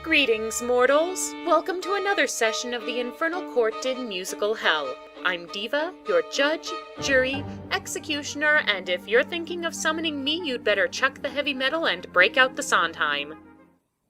Greetings, mortals! Welcome to another session of the Infernal Court in Musical Hell. I'm Diva, your judge, jury, executioner, and if you're thinking of summoning me, you'd better chuck the heavy metal and break out the Sondheim.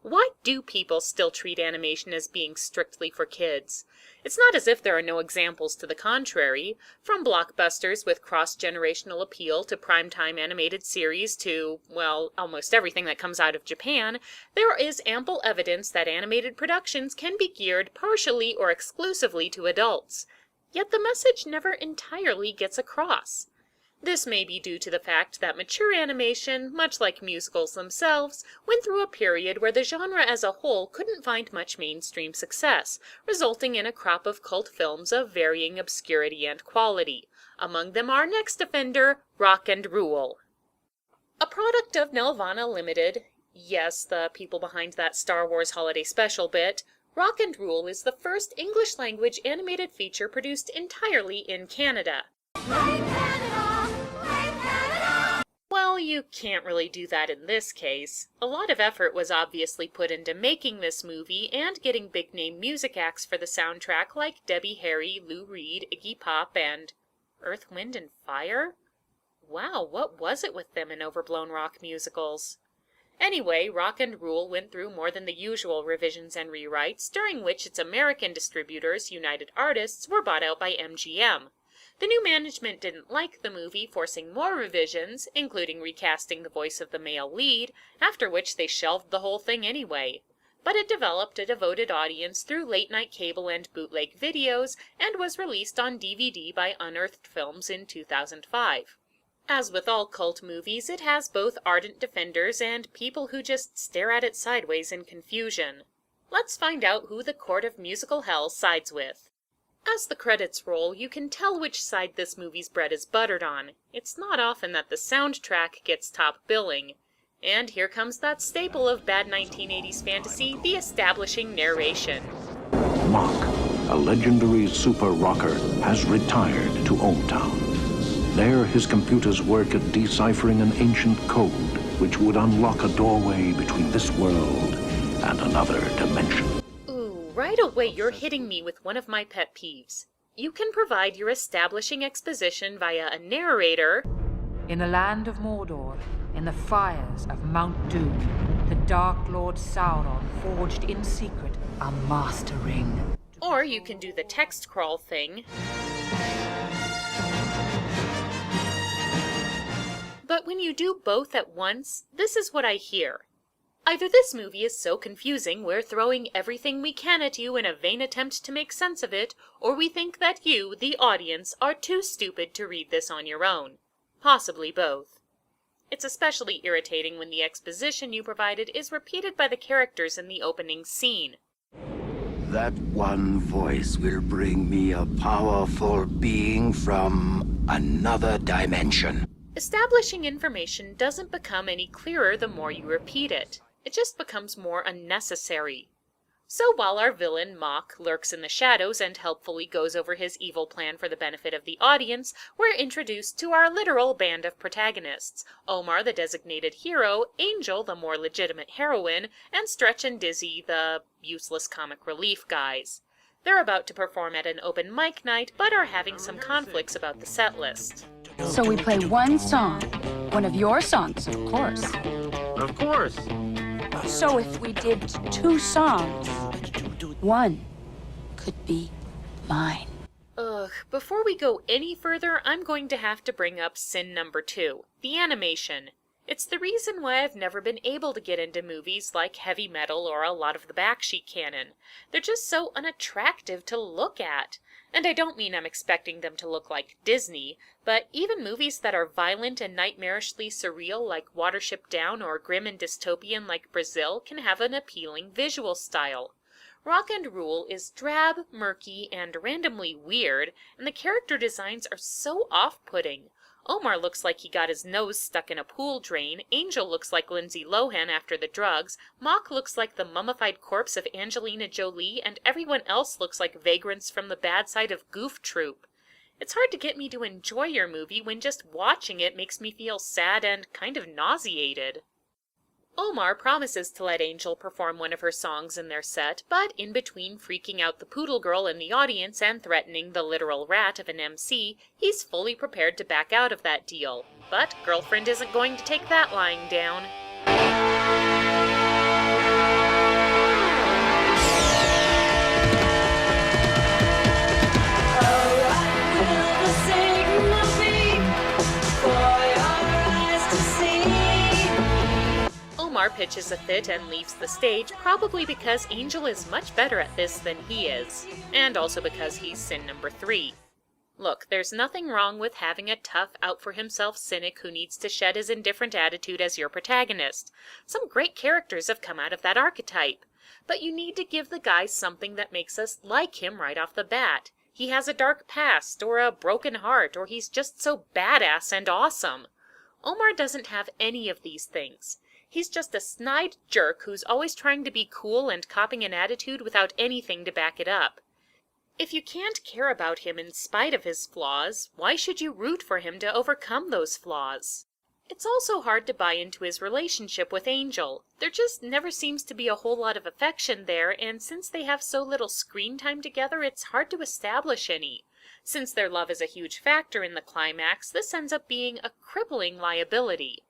Why do people still treat animation as being strictly for kids? It's not as if there are no examples to the contrary. From blockbusters with cross-generational appeal to primetime animated series to, well, almost everything that comes out of Japan, there is ample evidence that animated productions can be geared partially or exclusively to adults. Yet the message never entirely gets across. This may be due to the fact that mature animation, much like musicals themselves, went through a period where the genre as a whole couldn't find much mainstream success, resulting in a crop of cult films of varying obscurity and quality. Among them our next offender, Rock and Rule. A product of Nelvana Limited, yes, the people behind that Star Wars holiday special bit, Rock and Rule is the first English-language animated feature produced entirely in Canada. Well, you can't really do that in this case. A lot of effort was obviously put into making this movie and getting big-name music acts for the soundtrack like Debbie Harry, Lou Reed, Iggy Pop, and Earth, Wind and Fire? Wow, what was it with them in overblown rock musicals? Anyway, Rock and Rule went through more than the usual revisions and rewrites, during which its American distributors, United Artists, were bought out by MGM. The new management didn't like the movie, forcing more revisions, including recasting the voice of the male lead, after which they shelved the whole thing anyway. But it developed a devoted audience through late-night cable and bootleg videos, and was released on DVD by Unearthed Films in 2005. As with all cult movies, it has both ardent defenders and people who just stare at it sideways in confusion. Let's find out who the Court of Musical Hell sides with. As the credits roll, you can tell which side this movie's bread is buttered on. It's not often that the soundtrack gets top billing. And here comes that staple of bad 1980s fantasy, the establishing narration. Mock, a legendary super rocker, has retired to Ohmtown. There, his computers work at deciphering an ancient code which would unlock a doorway between this world and another dimension. Right away, you're hitting me with one of my pet peeves. You can provide your establishing exposition via a narrator. In the land of Mordor, in the fires of Mount Doom, the Dark Lord Sauron forged in secret a master ring. Or you can do the text crawl thing. But when you do both at once, this is what I hear. Either this movie is so confusing we're throwing everything we can at you in a vain attempt to make sense of it, or we think that you, the audience, are too stupid to read this on your own. Possibly both. It's especially irritating when the exposition you provided is repeated by the characters in the opening scene. That one voice will bring me a powerful being from another dimension. Establishing information doesn't become any clearer the more you repeat it. It just becomes more unnecessary. So while our villain, Mock, lurks in the shadows and helpfully goes over his evil plan for the benefit of the audience, we're introduced to our literal band of protagonists. Omar, the designated hero, Angel, the more legitimate heroine, and Stretch and Dizzy, the useless comic relief guys. They're about to perform at an open mic night, but are having some conflicts about the set list. So we play one song. One of your songs, of course. Of course. So if we did two songs, one could be mine. Before we go any further, I'm going to have to bring up sin number 2, the animation. It's the reason why I've never been able to get into movies like heavy metal or a lot of the backsheet canon. They're just so unattractive to look at. And I don't mean I'm expecting them to look like Disney, but even movies that are violent and nightmarishly surreal like Watership Down or grim and dystopian like Brazil can have an appealing visual style. Rock and Rule is drab, murky, and randomly weird, and the character designs are so off-putting. Omar looks like he got his nose stuck in a pool drain, Angel looks like Lindsay Lohan after the drugs, Mock looks like the mummified corpse of Angelina Jolie, and everyone else looks like vagrants from the bad side of Goof Troop. It's hard to get me to enjoy your movie when just watching it makes me feel sad and kind of nauseated. Omar promises to let Angel perform one of her songs in their set, but in between freaking out the poodle girl in the audience and threatening the literal rat of an MC, he's fully prepared to back out of that deal. But girlfriend isn't going to take that lying down. Omar pitches a fit and leaves the stage, probably because Angel is much better at this than he is, and also because he's sin number 3. Look, there's nothing wrong with having a tough, out-for-himself cynic who needs to shed his indifferent attitude as your protagonist. Some great characters have come out of that archetype. But you need to give the guy something that makes us like him right off the bat. He has a dark past, or a broken heart, or he's just so badass and awesome. Omar doesn't have any of these things. He's just a snide jerk who's always trying to be cool and copying an attitude without anything to back it up. If you can't care about him in spite of his flaws, why should you root for him to overcome those flaws? It's also hard to buy into his relationship with Angel. There just never seems to be a whole lot of affection there, and since they have so little screen time together, it's hard to establish any. Since their love is a huge factor in the climax, this ends up being a crippling liability.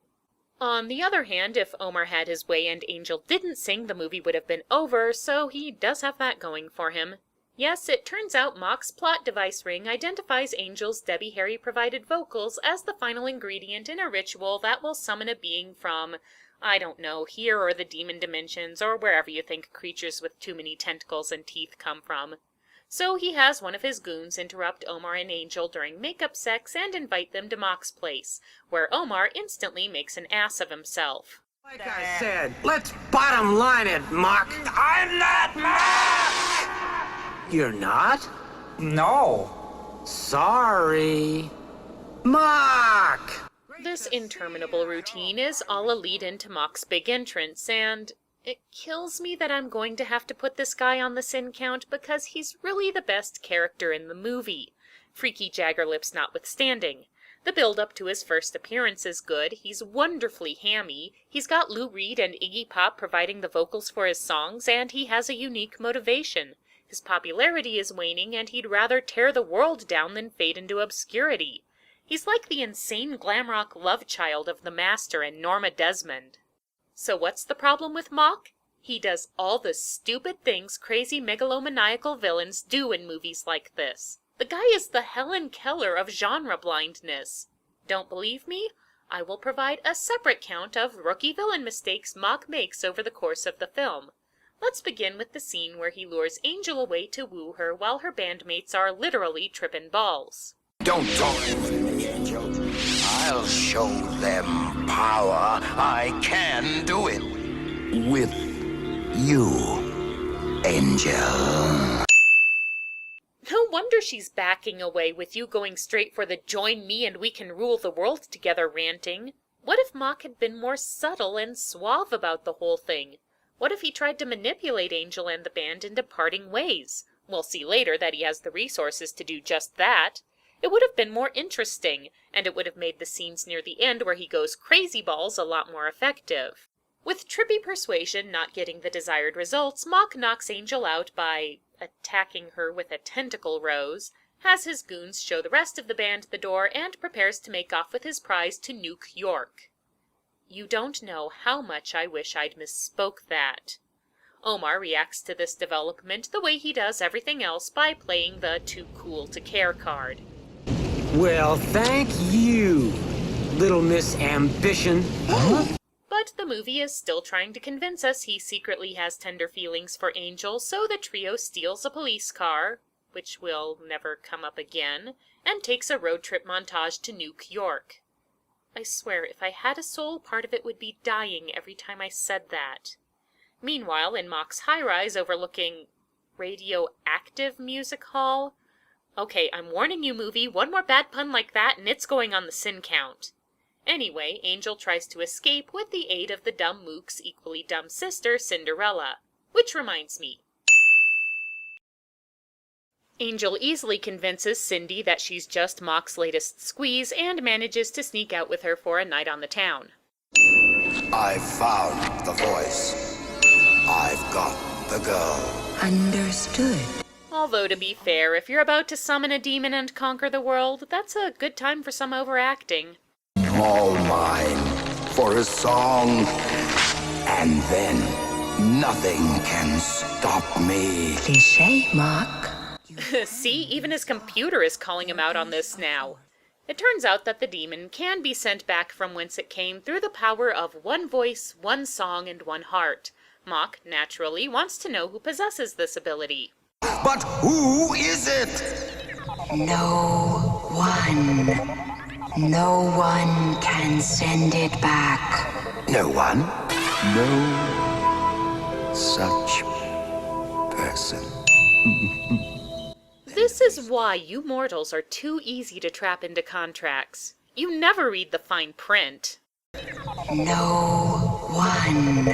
On the other hand, if Omar had his way and Angel didn't sing, the movie would have been over, so he does have that going for him. Yes, it turns out Mock's plot device ring identifies Angel's Debbie Harry-provided vocals as the final ingredient in a ritual that will summon a being from, I don't know, here or the demon dimensions, or wherever you think creatures with too many tentacles and teeth come from. So he has one of his goons interrupt Omar and Angel during makeup sex and invite them to Mock's place, where Omar instantly makes an ass of himself. Like I said, let's bottom line it, Mock. I'm not Mock! You're not? No. Sorry. Mock! This interminable routine is all a lead into Mock's big entrance, and it kills me that I'm going to have to put this guy on the sin count because he's really the best character in the movie, Freaky Jaggerlips notwithstanding. The build-up to his first appearance is good, he's wonderfully hammy, he's got Lou Reed and Iggy Pop providing the vocals for his songs, and he has a unique motivation. His popularity is waning, and he'd rather tear the world down than fade into obscurity. He's like the insane glam rock love child of The Master and Norma Desmond. So what's the problem with Mock? He does all the stupid things crazy megalomaniacal villains do in movies like this. The guy is the Helen Keller of genre blindness. Don't believe me? I will provide a separate count of rookie villain mistakes Mock makes over the course of the film. Let's begin with the scene where he lures Angel away to woo her while her bandmates are literally trippin' balls. Don't talk to me, Angel. I'll show them power. I can do it. With you, Angel. No wonder she's backing away with you going straight for the join me and we can rule the world together ranting. What if Mock had been more subtle and suave about the whole thing? What if he tried to manipulate Angel and the band into parting ways? We'll see later that he has the resources to do just that. It would have been more interesting, and it would have made the scenes near the end where he goes crazy balls a lot more effective. With trippy persuasion not getting the desired results, Mock knocks Angel out by attacking her with a tentacle rose, has his goons show the rest of the band the door, and prepares to make off with his prize to Nuke York. You don't know how much I wish I'd misspoke that. Omar reacts to this development the way he does everything else by playing the too cool to care card. Well, thank you, Little Miss Ambition. But the movie is still trying to convince us he secretly has tender feelings for Angel, so the trio steals a police car, which will never come up again, and takes a road trip montage to Nuke York. I swear, if I had a soul, part of it would be dying every time I said that. Meanwhile, in Mock's high-rise overlooking Radioactive Music Hall. Okay, I'm warning you, movie, one more bad pun like that and it's going on the sin count. Anyway, Angel tries to escape with the aid of the dumb Mook's equally dumb sister, Cinderella. Which reminds me. Angel easily convinces Cindy that she's just Mock's latest squeeze and manages to sneak out with her for a night on the town. I've found the voice. I've got the girl. Understood. Although, to be fair, if you're about to summon a demon and conquer the world, that's a good time for some overacting. All mine for a song. And then nothing can stop me. Cliché, Mark. See, even his computer is calling him out on this now. It turns out that the demon can be sent back from whence it came through the power of one voice, one song, and one heart. Mok, naturally, wants to know who possesses this ability. But who is it? No one. No one can send it back. No one? No such person. This is why you mortals are too easy to trap into contracts. You never read the fine print. No one.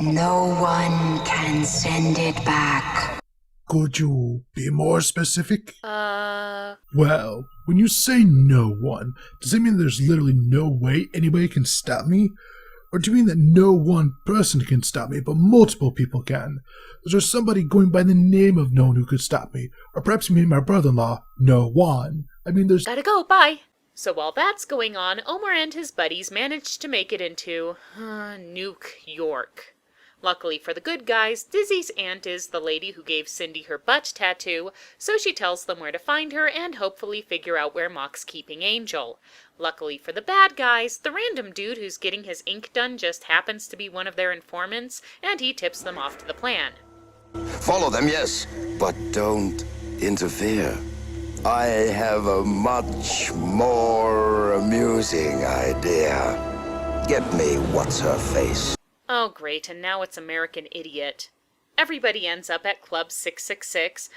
No one can send it back. Could you be more specific? Well, when you say no one, does it mean there's literally no way anybody can stop me? Or do you mean that no one person can stop me, but multiple people can? Is there somebody going by the name of no one who could stop me? Or perhaps you mean my brother-in-law, No One? I mean, there's... Gotta go, bye! So while that's going on, Omar and his buddies managed to make it into, Nuke York. Luckily for the good guys, Dizzy's aunt is the lady who gave Cindy her butt tattoo, so she tells them where to find her and hopefully figure out where Mok's keeping Angel. Luckily for the bad guys, the random dude who's getting his ink done just happens to be one of their informants, and he tips them off to the plan. Follow them, yes, but don't interfere. I have a much more amusing idea. Get me what's-her-face. Oh great, and now it's American Idiot. Everybody ends up at Club 666.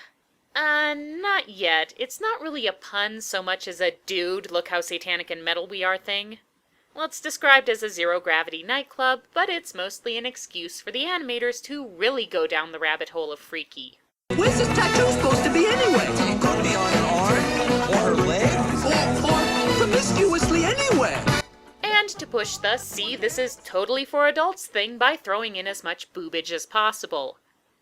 Not yet. It's not really a pun so much as a dude, look how satanic and metal we are thing. Well, it's described as a zero-gravity nightclub, but it's mostly an excuse for the animators to really go down the rabbit hole of freaky. Where's this tattoo supposed to be anyway? It's gonna be on her arm, or her leg, or promiscuously anywhere. And to push the "see, this is totally for adults" thing by throwing in as much boobage as possible.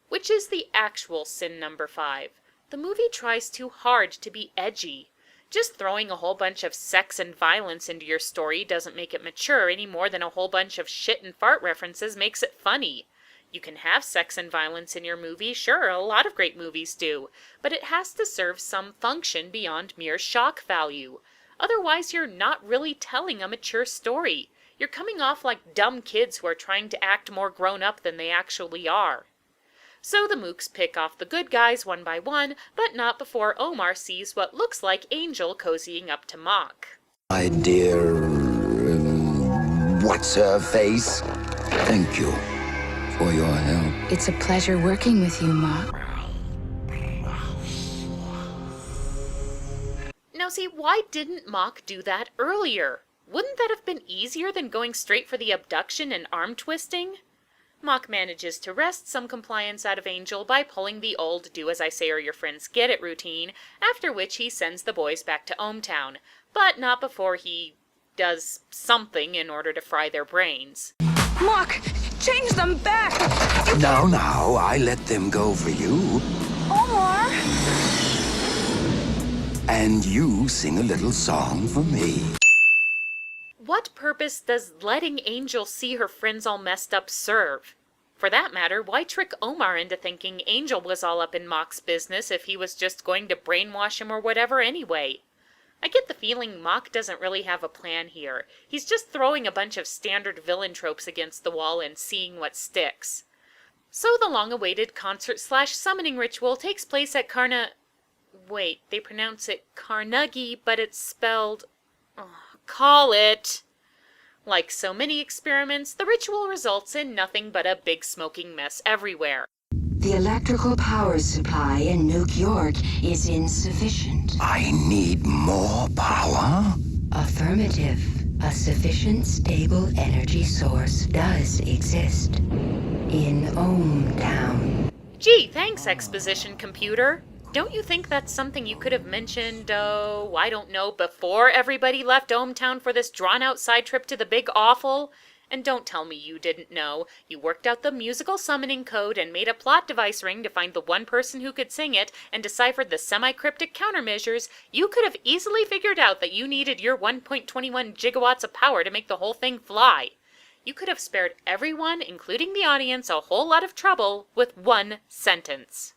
Which is the actual sin number 5. The movie tries too hard to be edgy. Just throwing a whole bunch of sex and violence into your story doesn't make it mature any more than a whole bunch of shit and fart references makes it funny. You can have sex and violence in your movie, sure, a lot of great movies do, but it has to serve some function beyond mere shock value. Otherwise, you're not really telling a mature story. You're coming off like dumb kids who are trying to act more grown up than they actually are. So the mooks pick off the good guys one by one, but not before Omar sees what looks like Angel cozying up to Mok. My dear... what's-her-face? Thank you for your help. It's a pleasure working with you, Mark. Now see, why didn't Mok do that earlier? Wouldn't that have been easier than going straight for the abduction and arm twisting? Mok manages to wrest some compliance out of Angel by pulling the old do as I say or your friends get it routine, after which he sends the boys back to ohmTown, but not before he does something in order to fry their brains. Mark, change them back! Now, I let them go for you. Omar! And you sing a little song for me. What purpose does letting Angel see her friends all messed up serve? For that matter, why trick Omar into thinking Angel was all up in Mok's business if he was just going to brainwash him or whatever anyway? I get the feeling Mok doesn't really have a plan here. He's just throwing a bunch of standard villain tropes against the wall and seeing what sticks. So the long-awaited concert/summoning ritual takes place at Wait, they pronounce it Carnegie, but it's spelled... call it! Like so many experiments, the ritual results in nothing but a big smoking mess everywhere. The electrical power supply in Nuke York is insufficient. I need more power? Affirmative. A sufficient stable energy source does exist in ohmTown. Gee, thanks, exposition computer. Don't you think that's something you could have mentioned, I don't know, before everybody left ohmTown for this drawn-out side trip to the Big Awful? And don't tell me you didn't know. You worked out the musical summoning code and made a plot device ring to find the one person who could sing it and deciphered the semi-cryptic countermeasures. You could have easily figured out that you needed your 1.21 gigawatts of power to make the whole thing fly. You could have spared everyone, including the audience, a whole lot of trouble with one sentence.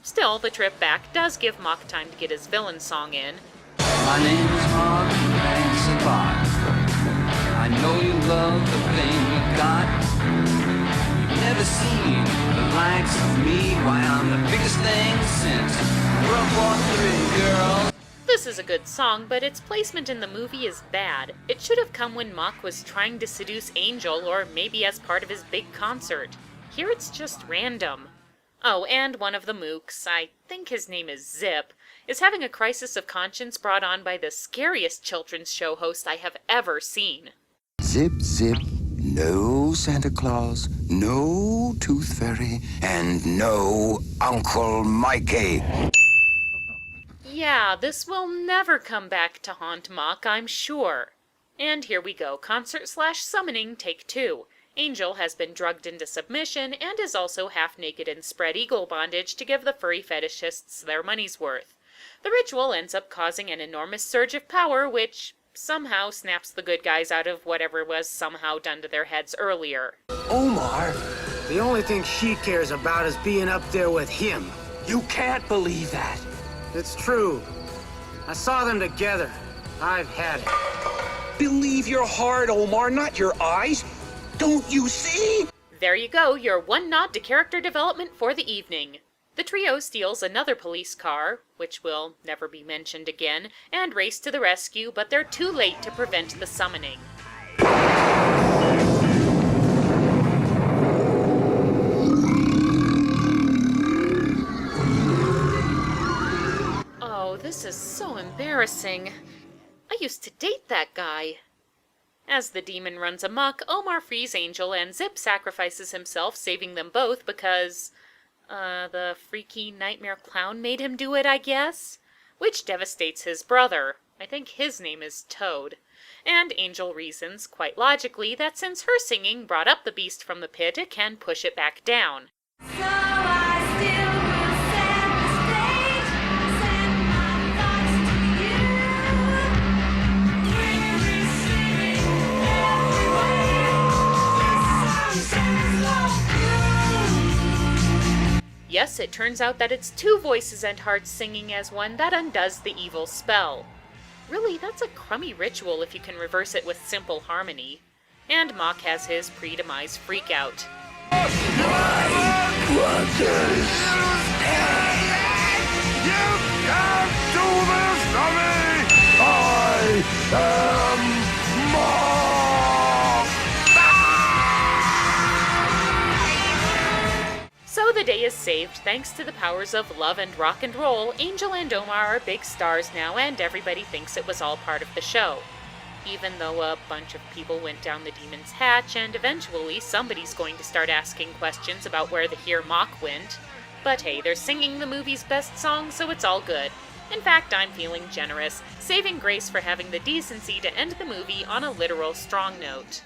Still, the trip back does give Mach time to get his villain song in. My name is Mark Sabak. I know you love the thing you got. You've never seen the likes of me. Why, I'm the biggest thing since World War III, girl. This is a good song, but its placement in the movie is bad. It should have come when Mach was trying to seduce Angel, or maybe as part of his big concert. Here it's just random. Oh, and one of the mooks, I think his name is Zip, is having a crisis of conscience brought on by the scariest children's show host I have ever seen. Zip, zip, no Santa Claus, no Tooth Fairy, and no Uncle Mikey. Yeah, this will never come back to haunt Mach, I'm sure. And here we go, concert/summoning, take 2. Angel has been drugged into submission and is also half-naked in spread eagle bondage to give the furry fetishists their money's worth. The ritual ends up causing an enormous surge of power, which somehow snaps the good guys out of whatever was somehow done to their heads earlier. Omar, the only thing she cares about is being up there with him. You can't believe that. It's true. I saw them together. I've had it. Believe your heart, Omar, not your eyes. Don't you see? There you go, your one nod to character development for the evening. The trio steals another police car, which will never be mentioned again, and race to the rescue, but they're too late to prevent the summoning. Oh, this is so embarrassing. I used to date that guy. As the demon runs amok, Omar frees Angel and Zip sacrifices himself, saving them both because, the freaky nightmare clown made him do it, I guess? Which devastates his brother. I think his name is Toad. And Angel reasons, quite logically, that since her singing brought up the beast from the pit, it can push it back down. So I still will set the stage, send my thoughts to you. We're singing everywhere. Yes, it turns out that it's 2 voices and hearts singing as one that undoes the evil spell. Really, that's a crummy ritual if you can reverse it with simple harmony. And Mach has his pre-demise freakout. So the day is saved thanks to the powers of love and rock and roll. Angel and Omar are big stars now, and everybody thinks it was all part of the show. Even though a bunch of people went down the demon's hatch, and eventually somebody's going to start asking questions about where the here Mach went. But hey, they're singing the movie's best song, so it's all good. In fact, I'm feeling generous, saving grace for having the decency to end the movie on a literal strong note.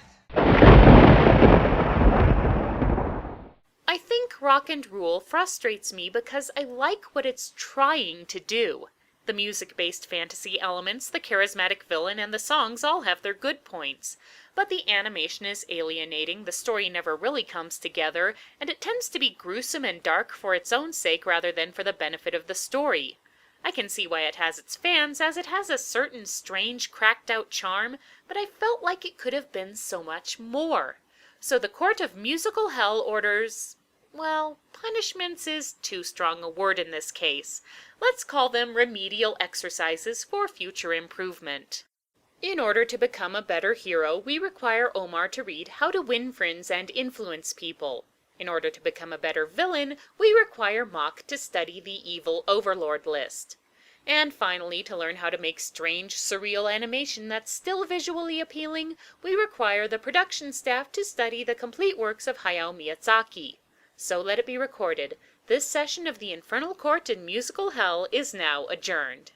I think Rock and Rule frustrates me because I like what it's trying to do. The music-based fantasy elements, the charismatic villain, and the songs all have their good points. But the animation is alienating, the story never really comes together, and it tends to be gruesome and dark for its own sake rather than for the benefit of the story. I can see why it has its fans, as it has a certain strange, cracked-out charm, but I felt like it could have been so much more. So the Court of Musical Hell orders, well, punishments is too strong a word in this case. Let's call them remedial exercises for future improvement. In order to become a better hero, we require Omar to read How to Win Friends and Influence People. In order to become a better villain, we require Mach to study the Evil Overlord list. And finally, to learn how to make strange, surreal animation that's still visually appealing, we require the production staff to study the complete works of Hayao Miyazaki. So let it be recorded, this session of the Infernal Court in Musical Hell is now adjourned.